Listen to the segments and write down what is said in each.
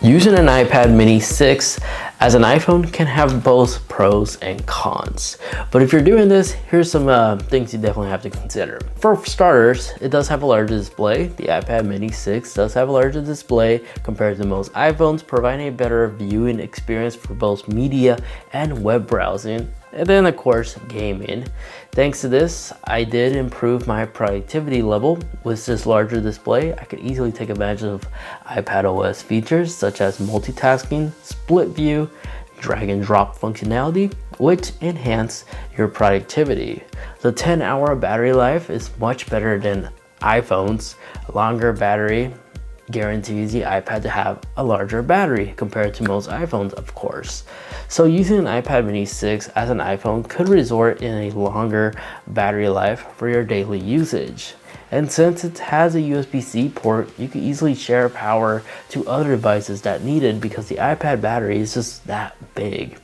Using an iPad mini 6 as an iPhone can have both pros and cons. But if you're doing this, here's some things you definitely have to consider. For starters, it does have a larger display. The iPad mini 6 does have a larger display compared to most iPhones, providing a better viewing experience for both media and web browsing. And then of course, gaming. Thanks to this, I did improve my productivity level. With this larger display, I could easily take advantage of iPadOS features such as multitasking, split view, drag and drop functionality, which enhance your productivity. The 10-hour battery life is much better than iPhones. A longer battery guarantees the iPad to have a larger battery compared to most iPhones, of course. So using an iPad mini 6 as an iPhone could result in a longer battery life for your daily usage. And since it has a USB-C port, you can easily share power to other devices that need it because the iPad battery is just that big.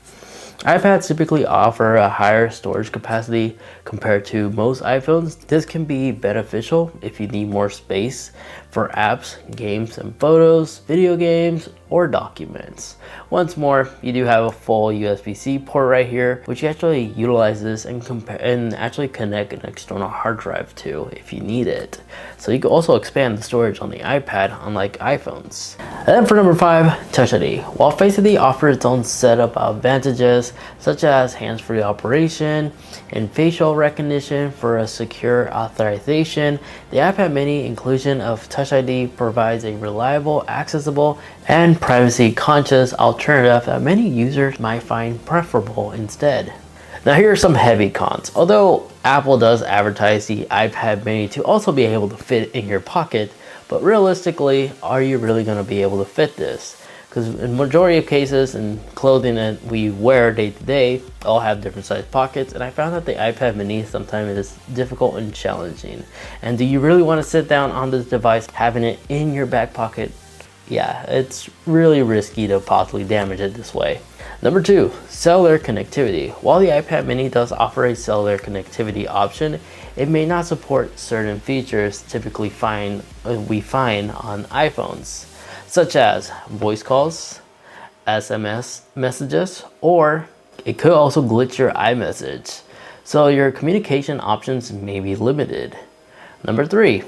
iPads typically offer a higher storage capacity compared to most iPhones. This can be beneficial if you need more space for apps, games and photos, video games, or documents. Once more, you do have a full USB-C port right here, which you actually utilize this and actually connect an external hard drive to if you need it. So you can also expand the storage on the iPad, unlike iPhones. And then for number 5, Touch ID. While Face ID offers its own set of advantages, such as hands-free operation and facial recognition for a secure authorization, the iPad mini inclusion of Touch ID provides a reliable, accessible, and privacy-conscious alternative that many users might find preferable instead. Now here are some heavy cons. Although Apple does advertise the iPad mini to also be able to fit in your pocket, but realistically, are you really going to be able to fit this? Because in majority of cases, in clothing that we wear day to day, all have different size pockets, and I found that the iPad mini sometimes is difficult and challenging. And do you really want to sit down on this device having it in your back pocket? Yeah, it's really risky to possibly damage it this way. Number 2, cellular connectivity. While the iPad mini does offer a cellular connectivity option, it may not support certain features typically we find on iPhones, such as voice calls, SMS messages, or it could also glitch your iMessage. So your communication options may be limited. Number 3,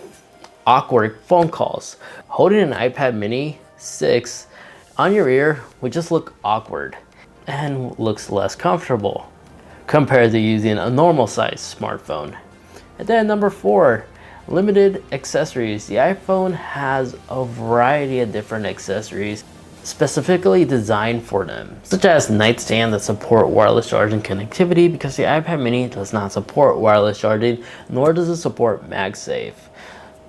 awkward phone calls. Holding an iPad mini 6 on your ear would just look awkward and looks less comfortable compared to using a normal size smartphone. And then number 4, limited accessories. The iPhone has a variety of different accessories specifically designed for them, such as nightstands that support wireless charging connectivity, because the iPad mini does not support wireless charging, nor does it support MagSafe.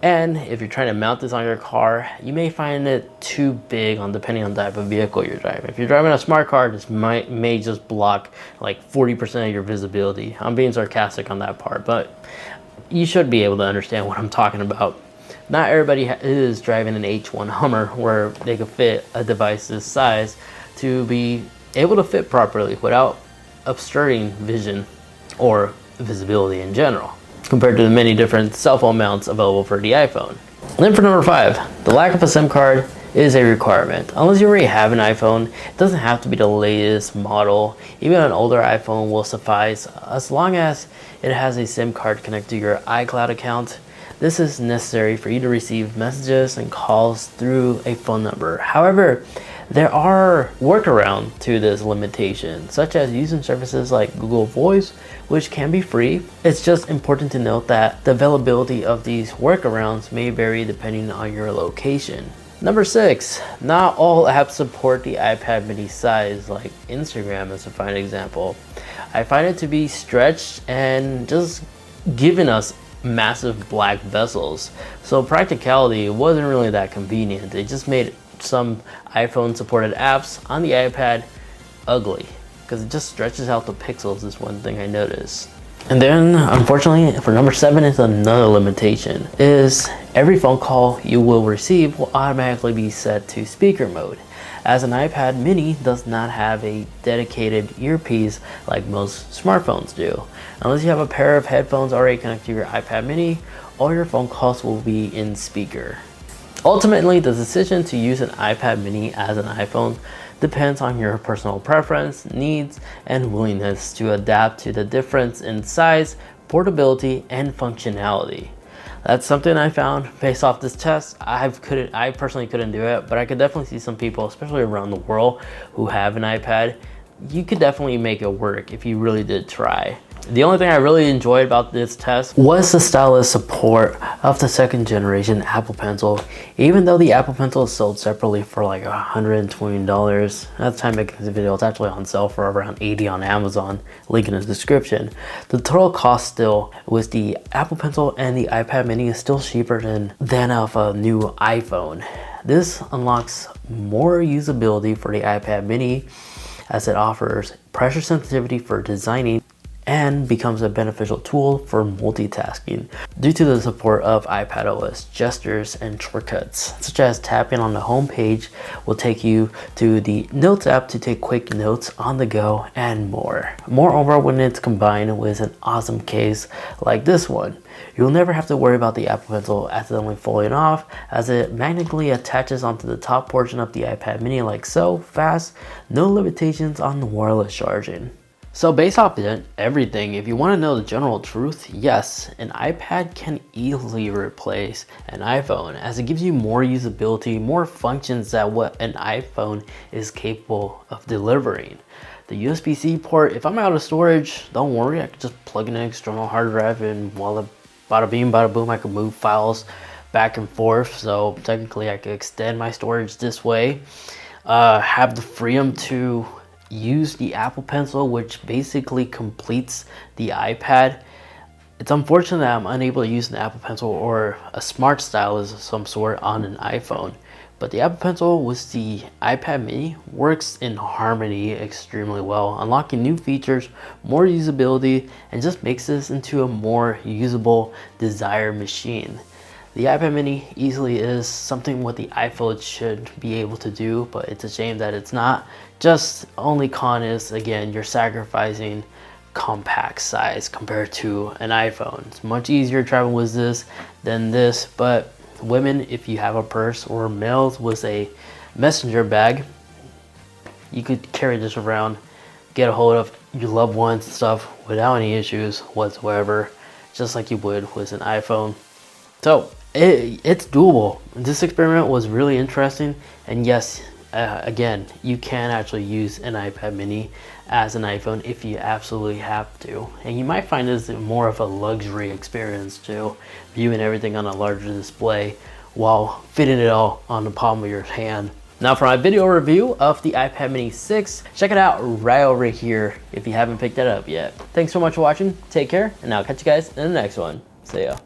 And if you're trying to mount this on your car, you may find it too big depending on the type of vehicle you're driving. If you're driving a smart car, this may just block like 40% of your visibility. I'm being sarcastic on that part, but you should be able to understand what I'm talking about. Not everybody is driving an H1 Hummer where they could fit a device this size to be able to fit properly without obstructing vision or visibility in general, compared to the many different cell phone mounts available for the iPhone. And then for number 5, the lack of a SIM card is a requirement. Unless you already have an iPhone, it doesn't have to be the latest model. Even an older iPhone will suffice as long as it has a SIM card connected to your iCloud account. This is necessary for you to receive messages and calls through a phone number. However, there are workarounds to this limitation, such as using services like Google Voice, which can be free. It's just important to note that the availability of these workarounds may vary depending on your location. Number 6, not all apps support the iPad mini size, like Instagram is a fine example. I find it to be stretched and just giving us massive black bezels. So practicality wasn't really that convenient. They just made some iPhone supported apps on the iPad ugly because it just stretches out the pixels is one thing I noticed. And then unfortunately for number 7 is another limitation, is every phone call you will receive will automatically be set to speaker mode, as an iPad mini does not have a dedicated earpiece like most smartphones do. Unless you have a pair of headphones already connected to your iPad mini, all your phone calls will be in speaker. Ultimately, the decision to use an iPad mini as an iPhone depends on your personal preference, needs, and willingness to adapt to the difference in size, portability, and functionality. That's something I found based off this test. I personally couldn't do it, but I could definitely see some people, especially around the world, who have an iPad. You could definitely make it work if you really did try. The only thing I really enjoyed about this test was the stylus support of the second generation Apple Pencil. Even though the Apple Pencil is sold separately for like $120, at the time making this video, it's actually on sale for around $80 on Amazon, link in the description. The total cost still with the Apple Pencil and the iPad mini is still cheaper than of a new iPhone. This unlocks more usability for the iPad mini as it offers pressure sensitivity for designing and becomes a beneficial tool for multitasking due to the support of iPadOS gestures and shortcuts, such as tapping on the home page will take you to the Notes app to take quick notes on the go and more. Moreover, when it's combined with an awesome case like this one, you'll never have to worry about the Apple Pencil accidentally falling off, as it magnetically attaches onto the top portion of the iPad mini like so, fast, no limitations on the wireless charging. So based off everything, if you want to know the general truth, yes, an iPad can easily replace an iPhone, as it gives you more usability, more functions than what an iPhone is capable of delivering. The USB-C port, if I'm out of storage, don't worry, I can just plug in an external hard drive and voila, bada bing, bada boom, I can move files back and forth. So technically I could extend my storage this way, have the freedom to use the Apple Pencil, which basically completes the iPad. It's unfortunate that I'm unable to use an Apple Pencil or a smart stylus of some sort on an iPhone, but the Apple Pencil with the iPad mini works in harmony extremely well, unlocking new features, more usability, and just makes this into a more usable desired machine. The iPad mini easily is something what the iPhone should be able to do, but it's a shame that it's not. Just only con is, again, you're sacrificing compact size compared to an iPhone. It's much easier to travel with this than this, but women, if you have a purse, or males with a messenger bag, you could carry this around, get a hold of your loved ones and stuff without any issues whatsoever, just like you would with an iPhone. So it's doable. This experiment was really interesting, and yes, again, you can actually use an iPad mini as an iPhone if you absolutely have to, and you might find this more of a luxury experience too, viewing everything on a larger display while fitting it all on the palm of your hand. Now for my video review of the iPad mini 6, check it out right over here if you haven't picked that up yet. Thanks so much for watching, take care, and I'll catch you guys in the next one. See ya.